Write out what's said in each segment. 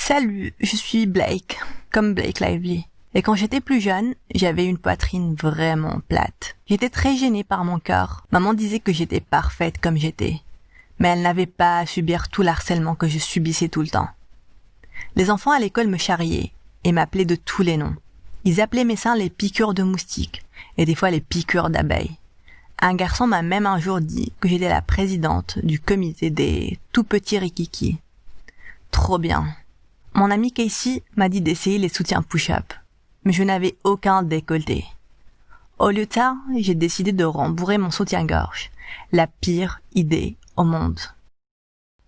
Salut, je suis Blake, comme Blake Lively. Et quand j'étais plus jeune, j'avais une poitrine vraiment plate. J'étais très gênée par mon corps. Maman disait que j'étais parfaite comme j'étais. Mais elle n'avait pas à subir tout l'harcèlement que je subissais tout le temps. Les enfants à l'école me charriaient et m'appelaient de tous les noms. Ils appelaient mes seins les piqûres de moustiques et des fois les piqûres d'abeilles. Un garçon m'a même un jour dit que j'étais la présidente du comité des tout petits rikiki. Trop bien. Mon ami Casey m'a dit d'essayer les soutiens push-up, mais je n'avais aucun décolleté. Au lieu de ça, j'ai décidé de rembourrer mon soutien-gorge, la pire idée au monde.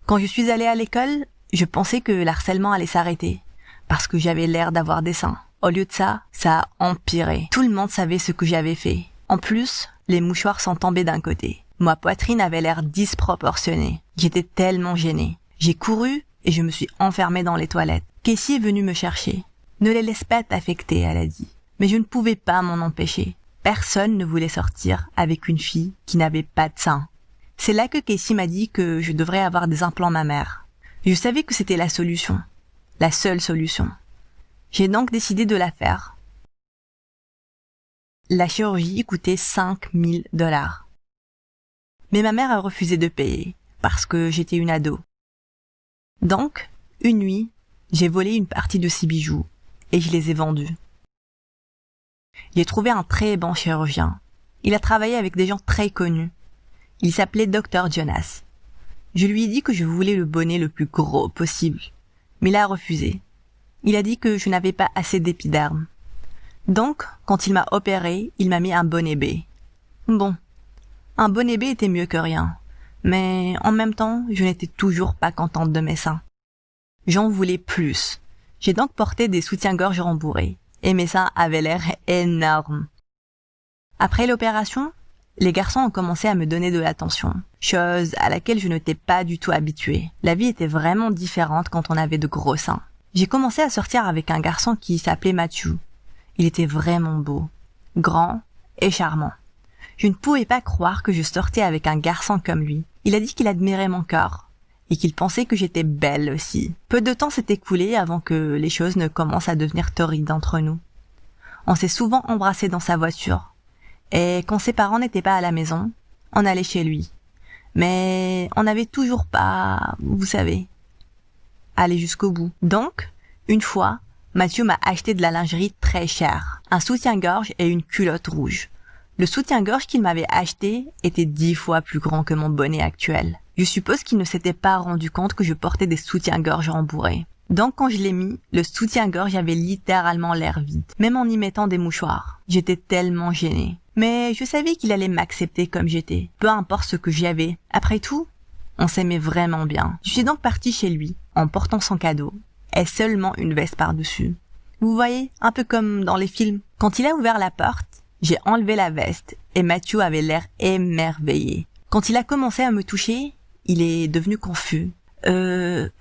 Quand je suis allée à l'école, je pensais que l'harcèlement allait s'arrêter, parce que j'avais l'air d'avoir des seins. Au lieu de ça, ça a empiré. Tout le monde savait ce que j'avais fait. En plus, les mouchoirs sont tombés d'un côté. Ma poitrine avait l'air disproportionnée. J'étais tellement gênée. J'ai couru et je me suis enfermée dans les toilettes. Casey est venue me chercher. Ne les laisse pas t'affecter, elle a dit. Mais je ne pouvais pas m'en empêcher. Personne ne voulait sortir avec une fille qui n'avait pas de seins. C'est là que Casey m'a dit que je devrais avoir des implants mammaires. Je savais que c'était la solution. La seule solution. J'ai donc décidé de la faire. La chirurgie coûtait 5 000 $. Mais ma mère a refusé de payer, parce que j'étais une ado. Donc, une nuit, j'ai volé une partie de ses bijoux, et je les ai vendus. J'ai trouvé un très bon chirurgien. Il a travaillé avec des gens très connus. Il s'appelait Dr. Jonas. Je lui ai dit que je voulais le bonnet le plus gros possible, mais il a refusé. Il a dit que je n'avais pas assez d'épiderme. Donc, quand il m'a opéré, il m'a mis un bonnet B. Bon, un bonnet B était mieux que rien, mais en même temps, je n'étais toujours pas contente de mes seins. J'en voulais plus. J'ai donc porté des soutiens-gorge rembourrés, et mes seins avaient l'air énormes. Après l'opération, les garçons ont commencé à me donner de l'attention, chose à laquelle je n'étais pas du tout habituée. La vie était vraiment différente quand on avait de gros seins. J'ai commencé à sortir avec un garçon qui s'appelait Matthew. Il était vraiment beau, grand et charmant. Je ne pouvais pas croire que je sortais avec un garçon comme lui. Il a dit qu'il admirait mon corps et qu'il pensait que j'étais belle aussi. Peu de temps s'est écoulé avant que les choses ne commencent à devenir torrides entre nous. On s'est souvent embrassé dans sa voiture et quand ses parents n'étaient pas à la maison, on allait chez lui. Mais on n'avait toujours pas, vous savez, allé jusqu'au bout. Donc, une fois, Mathieu m'a acheté de la lingerie très chère, un soutien-gorge et une culotte rouge. Le soutien-gorge qu'il m'avait acheté était 10 fois plus grand que mon bonnet actuel. Je suppose qu'il ne s'était pas rendu compte que je portais des soutiens-gorge rembourrés. Donc quand je l'ai mis, le soutien-gorge avait littéralement l'air vide, même en y mettant des mouchoirs. J'étais tellement gênée. Mais je savais qu'il allait m'accepter comme j'étais, peu importe ce que j'avais. Après tout, on s'aimait vraiment bien. Je suis donc partie chez lui, en portant son cadeau, et seulement une veste par-dessus. Vous voyez, un peu comme dans les films. Quand il a ouvert la porte, j'ai enlevé la veste, et Mathieu avait l'air émerveillé. Quand il a commencé à me toucher, il est devenu confus.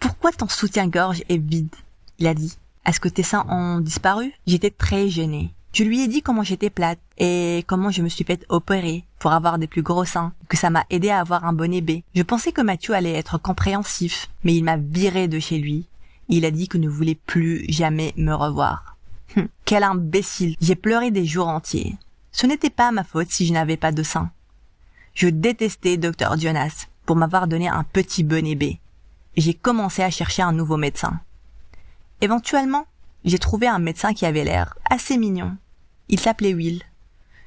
Pourquoi ton soutien-gorge est vide? Il a dit. Est-ce que tes seins ont disparu? J'étais très gênée. Je lui ai dit comment j'étais plate et comment je me suis fait opérer pour avoir des plus gros seins, que ça m'a aidé à avoir un bonnet B. Je pensais que Mathieu allait être compréhensif, mais il m'a viré de chez lui. Il a dit qu'il ne voulait plus jamais me revoir. Quel imbécile! J'ai pleuré des jours entiers. Ce n'était pas ma faute si je n'avais pas de seins. Je détestais Dr. Jonas pour m'avoir donné un petit bonnet B. J'ai commencé à chercher un nouveau médecin. Éventuellement, j'ai trouvé un médecin qui avait l'air assez mignon. Il s'appelait Will.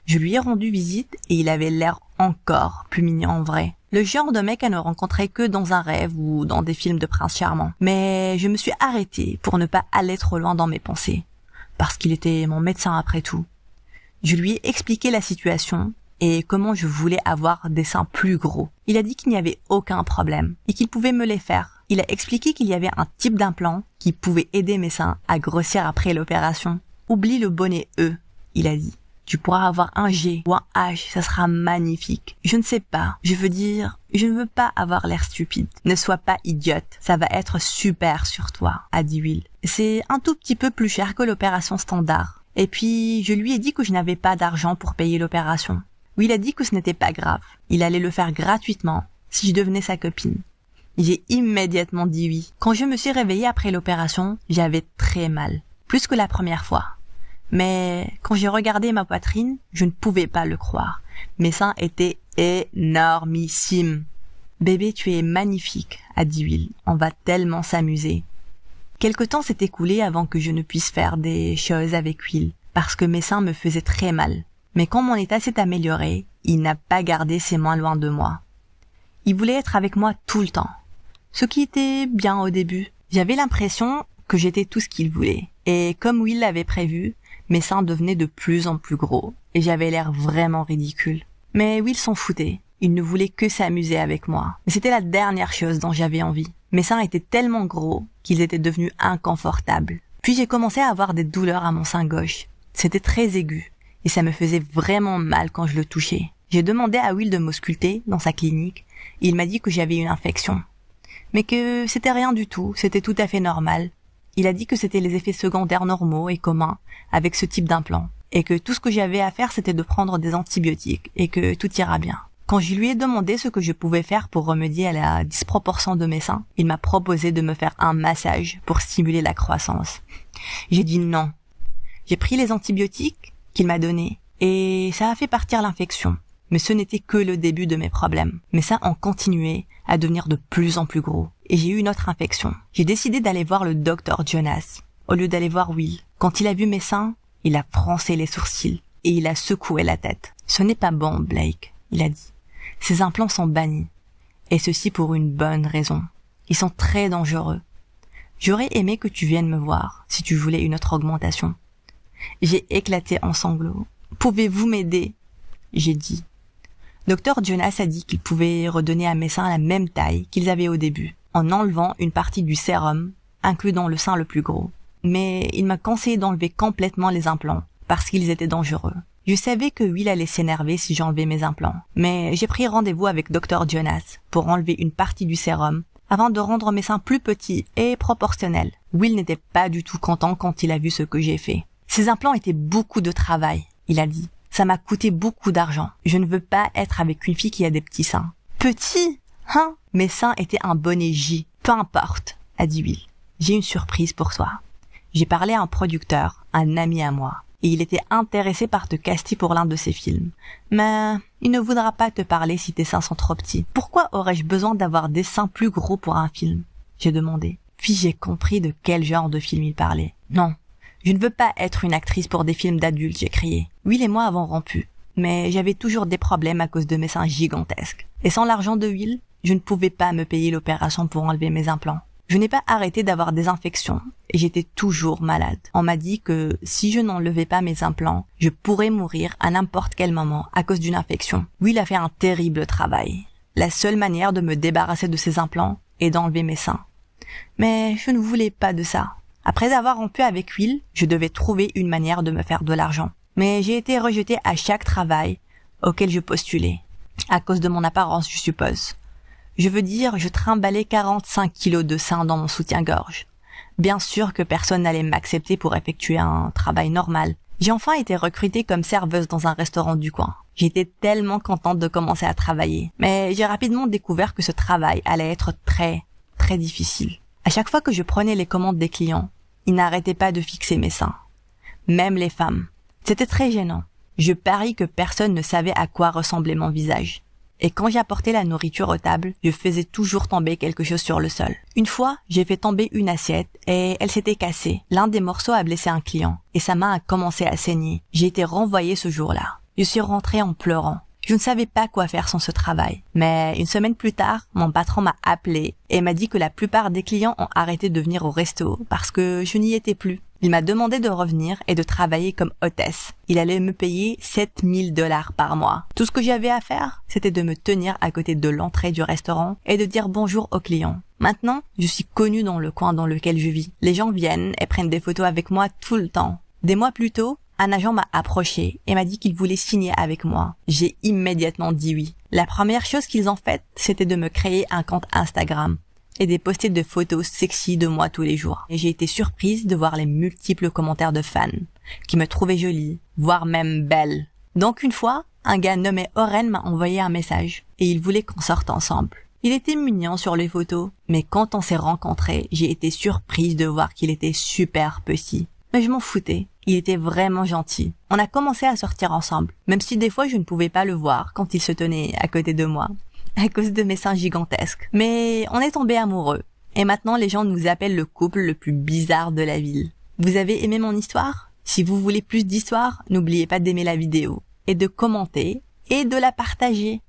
Je lui ai rendu visite et il avait l'air encore plus mignon en vrai. Le genre de mec à ne rencontrer que dans un rêve ou dans des films de prince charmant. Mais je me suis arrêtée pour ne pas aller trop loin dans mes pensées. Parce qu'il était mon médecin après tout. Je lui ai expliqué la situation et comment je voulais avoir des seins plus gros. Il a dit qu'il n'y avait aucun problème et qu'il pouvait me les faire. Il a expliqué qu'il y avait un type d'implant qui pouvait aider mes seins à grossir après l'opération. Oublie le bonnet E, il a dit. Tu pourras avoir un G ou un H, ça sera magnifique. Je ne sais pas, je veux dire, je ne veux pas avoir l'air stupide. Ne sois pas idiote, ça va être super sur toi, a dit Will. C'est un tout petit peu plus cher que l'opération standard. Et puis, je lui ai dit que je n'avais pas d'argent pour payer l'opération. Will a dit que ce n'était pas grave. Il allait le faire gratuitement si je devenais sa copine. J'ai immédiatement dit oui. Quand je me suis réveillée après l'opération, j'avais très mal. Plus que la première fois. Mais quand j'ai regardé ma poitrine, je ne pouvais pas le croire. Mes seins étaient énormissimes. Bébé, tu es magnifique, a dit Will. On va tellement s'amuser. Quelque temps s'est écoulé avant que je ne puisse faire des choses avec Will, parce que mes seins me faisaient très mal. Mais quand mon état s'est amélioré, il n'a pas gardé ses mains loin de moi. Il voulait être avec moi tout le temps. Ce qui était bien au début. J'avais l'impression que j'étais tout ce qu'il voulait. Et comme Will l'avait prévu, mes seins devenaient de plus en plus gros, et j'avais l'air vraiment ridicule. Mais Will s'en foutait. Il ne voulait que s'amuser avec moi. Mais c'était la dernière chose dont j'avais envie. Mes seins étaient tellement gros qu'ils étaient devenus inconfortables. Puis j'ai commencé à avoir des douleurs à mon sein gauche. C'était très aigu, et ça me faisait vraiment mal quand je le touchais. J'ai demandé à Will de m'ausculter dans sa clinique, et il m'a dit que j'avais une infection. Mais que c'était rien du tout, c'était tout à fait normal. Il a dit que c'était les effets secondaires normaux et communs avec ce type d'implant, et que tout ce que j'avais à faire c'était de prendre des antibiotiques, et que tout ira bien. Quand je lui ai demandé ce que je pouvais faire pour remédier à la disproportion de mes seins, il m'a proposé de me faire un massage pour stimuler la croissance. J'ai dit non. J'ai pris les antibiotiques qu'il m'a donnés, et ça a fait partir l'infection. Mais ce n'était que le début de mes problèmes. Mes seins ont continué à devenir de plus en plus gros. Et j'ai eu une autre infection. J'ai décidé d'aller voir le docteur Jonas, au lieu d'aller voir Will. Quand il a vu mes seins, il a froncé les sourcils, et il a secoué la tête. Ce n'est pas bon, Blake, il a dit. Ces implants sont bannis. Et ceci pour une bonne raison. Ils sont très dangereux. J'aurais aimé que tu viennes me voir, si tu voulais une autre augmentation. J'ai éclaté en sanglots. Pouvez-vous m'aider? J'ai dit. Dr Jonas a dit qu'il pouvait redonner à mes seins la même taille qu'ils avaient au début, en enlevant une partie du sérum, incluant le sein le plus gros. Mais il m'a conseillé d'enlever complètement les implants, parce qu'ils étaient dangereux. Je savais que Will allait s'énerver si j'enlevais mes implants, mais j'ai pris rendez-vous avec Dr Jonas pour enlever une partie du sérum, afin de rendre mes seins plus petits et proportionnels. Will n'était pas du tout content quand il a vu ce que j'ai fait. Ces implants étaient beaucoup de travail, il a dit. Ça m'a coûté beaucoup d'argent. Je ne veux pas être avec une fille qui a des petits seins. Petits? Hein? Mes seins étaient un bonnet J. Peu importe, a dit Will. J'ai une surprise pour toi. J'ai parlé à un producteur, un ami à moi, et il était intéressé par te caster pour l'un de ses films. Mais il ne voudra pas te parler si tes seins sont trop petits. Pourquoi aurais-je besoin d'avoir des seins plus gros pour un film? J'ai demandé. Puis j'ai compris de quel genre de film il parlait. Non. Je ne veux pas être une actrice pour des films d'adultes, j'ai crié. Will et moi avons rompu, mais j'avais toujours des problèmes à cause de mes seins gigantesques. Et sans l'argent de Will, je ne pouvais pas me payer l'opération pour enlever mes implants. Je n'ai pas arrêté d'avoir des infections, et j'étais toujours malade. On m'a dit que si je n'enlevais pas mes implants, je pourrais mourir à n'importe quel moment à cause d'une infection. Will a fait un terrible travail. La seule manière de me débarrasser de ces implants est d'enlever mes seins. Mais je ne voulais pas de ça. Après avoir rompu avec Will, je devais trouver une manière de me faire de l'argent. Mais j'ai été rejetée à chaque travail auquel je postulais. À cause de mon apparence, je suppose. Je veux dire, je trimballais 45 kilos de seins dans mon soutien-gorge. Bien sûr que personne n'allait m'accepter pour effectuer un travail normal. J'ai enfin été recrutée comme serveuse dans un restaurant du coin. J'étais tellement contente de commencer à travailler. Mais j'ai rapidement découvert que ce travail allait être très, très difficile. À chaque fois que je prenais les commandes des clients, ils n'arrêtaient pas de fixer mes seins. Même les femmes. C'était très gênant. Je parie que personne ne savait à quoi ressemblait mon visage. Et quand j'apportais la nourriture aux tables, je faisais toujours tomber quelque chose sur le sol. Une fois, j'ai fait tomber une assiette et elle s'était cassée. L'un des morceaux a blessé un client et sa main a commencé à saigner. J'ai été renvoyée ce jour-là. Je suis rentrée en pleurant. Je ne savais pas quoi faire sans ce travail. Mais une semaine plus tard, mon patron m'a appelé et m'a dit que la plupart des clients ont arrêté de venir au resto parce que je n'y étais plus. Il m'a demandé de revenir et de travailler comme hôtesse. Il allait me payer $7,000 par mois. Tout ce que j'avais à faire, c'était de me tenir à côté de l'entrée du restaurant et de dire bonjour aux clients. Maintenant, je suis connue dans le coin dans lequel je vis. Les gens viennent et prennent des photos avec moi tout le temps. Des mois plus tôt, un agent m'a approché et m'a dit qu'il voulait signer avec moi. J'ai immédiatement dit oui. La première chose qu'ils ont faite, c'était de me créer un compte Instagram et de poster de photos sexy de moi tous les jours. Et j'ai été surprise de voir les multiples commentaires de fans qui me trouvaient jolie, voire même belle. Donc une fois, un gars nommé Oren m'a envoyé un message et il voulait qu'on sorte ensemble. Il était mignon sur les photos, mais quand on s'est rencontrés, j'ai été surprise de voir qu'il était super petit. Mais je m'en foutais. Il était vraiment gentil. On a commencé à sortir ensemble, même si des fois je ne pouvais pas le voir quand il se tenait à côté de moi, à cause de mes seins gigantesques. Mais on est tombés amoureux. Et maintenant les gens nous appellent le couple le plus bizarre de la ville. Vous avez aimé mon histoire? Si vous voulez plus d'histoires, n'oubliez pas d'aimer la vidéo, et de commenter, et de la partager.